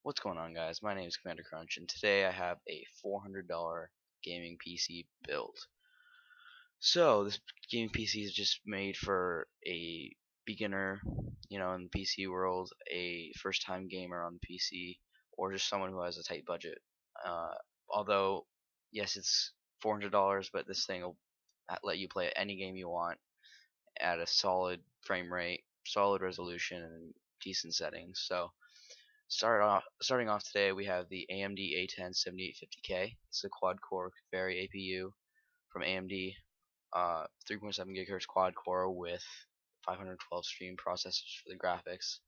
What's going on, guys? My name is Commander Crunch, and today I have a $400 gaming PC build. So this gaming PC is just made for a beginner, in the PC world, a first-time gamer on the PC, or just someone who has a tight budget. Although, yes, it's $400, but this thing will let you play any game you want at a solid frame rate, solid resolution, and decent settings. So starting off today, we have the AMD A10 7850K. It's a quad-core Caviar APU from AMD, 3.7 GHz quad-core with 512 stream processors for the graphics.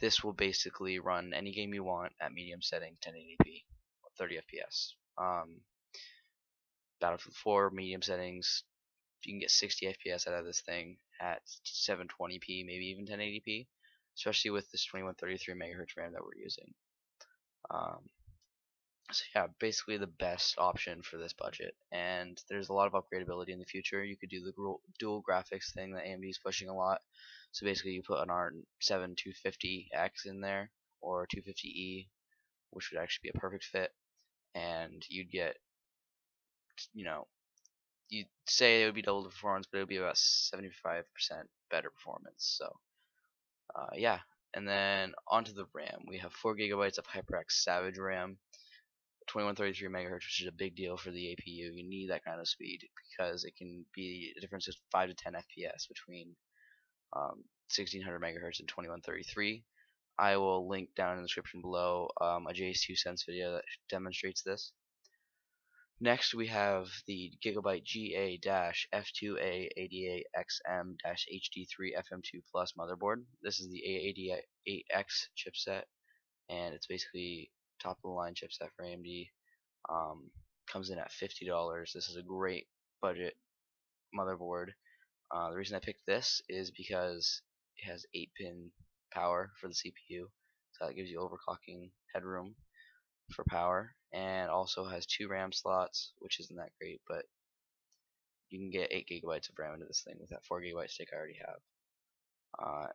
This will basically run any game you want at medium setting, 1080p, 30 FPS. Battlefield 4 medium settings, you can get 60 FPS out of this thing at 720p, maybe even 1080p, especially with this 2133 MHz RAM that we're using. So yeah, basically the best option for this budget, and there's a lot of upgradability in the future. You could do the dual graphics thing that AMD is pushing a lot. So basically you put an R7 250X in there, or 250E, which would actually be a perfect fit, and you'd get, you'd say it would be double the performance, but it would be about 75% better performance. So yeah, and then onto the RAM, we have 4 GB of HyperX Savage RAM, 2133 MHz, which is a big deal for the APU. You need that kind of speed because it can be a difference of 5 to 10 FPS between 1600 MHz and 2133. I will link down in the description below a Jay's 2 cents video that demonstrates this. Next, we have the Gigabyte GA-FTUA88XM-HD3 FM2 Plus motherboard. This is the A88X chipset, and it's basically top of the line chipset for AMD. Comes in at $50. This is a great budget motherboard. The reason I picked this is because it has 8-pin power for the CPU, so that gives you overclocking headroom for power, and also has 2 RAM slots, which isn't that great, but you can get 8 GB of RAM into this thing with that 4 GB stick I already have.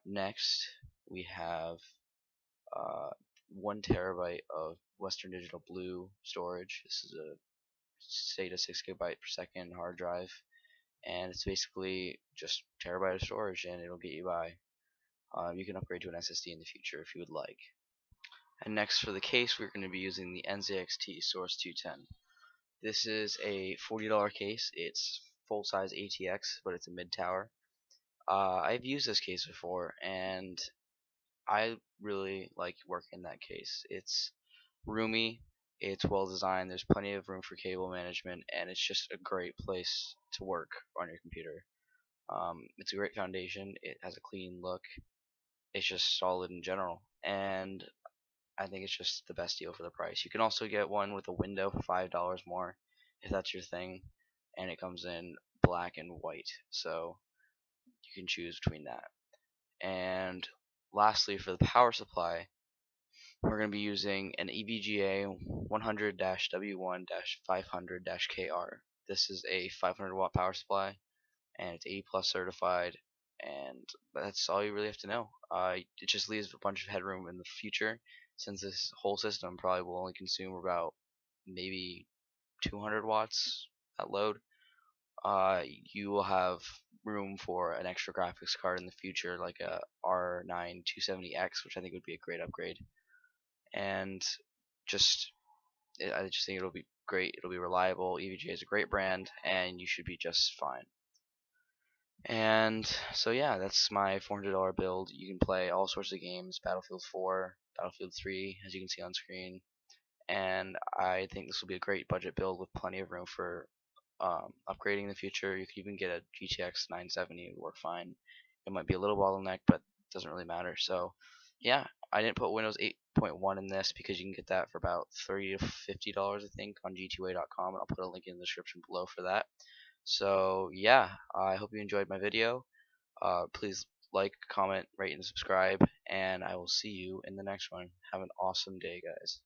Next, we have 1 terabyte of Western Digital Blue storage. This is a SATA 6 GB per second hard drive, and it's basically just a terabyte of storage, and it'll get you by. You can upgrade to an SSD in the future if you would like. And next, for the case, we're going to be using the NZXT Source 210. This is a $40 case. It's full-size ATX, but it's a mid-tower. I've used this case before, and I really like working in that case. It's roomy, it's well designed, there's plenty of room for cable management, and it's just a great place to work on your computer. It's a great foundation, it has a clean look, it's just solid in general, and I think it's just the best deal for the price. You can also get one with a window for $5 more if that's your thing, and it comes in black and white, so you can choose between that. And lastly, for the power supply, we're going to be using an EVGA 100-W1-500-KR. This is a 500 watt power supply, and it's A+ certified, and that's all you really have to know. It just leaves a bunch of headroom in the future, since this whole system probably will only consume about maybe 200 watts at load. You will have room for an extra graphics card in the future, like a R9 270X, which I think would be a great upgrade. And I just think it'll be great. It'll be reliable. EVGA is a great brand, and you should be just fine. And so yeah, that's my $400 build. You can play all sorts of games, Battlefield 4, Battlefield 3, as you can see on screen. And I think this will be a great budget build with plenty of room for upgrading in the future. You could even get a GTX 970, it would work fine. It might be a little bottleneck, but it doesn't really matter. So yeah, I didn't put Windows 8.1 in this because you can get that for about $30 to $50, I think, on g2a.com, and I'll put a link in the description below for that. So yeah, I hope you enjoyed my video. Please like, comment, rate, and subscribe, and I will see you in the next one. Have an awesome day, guys.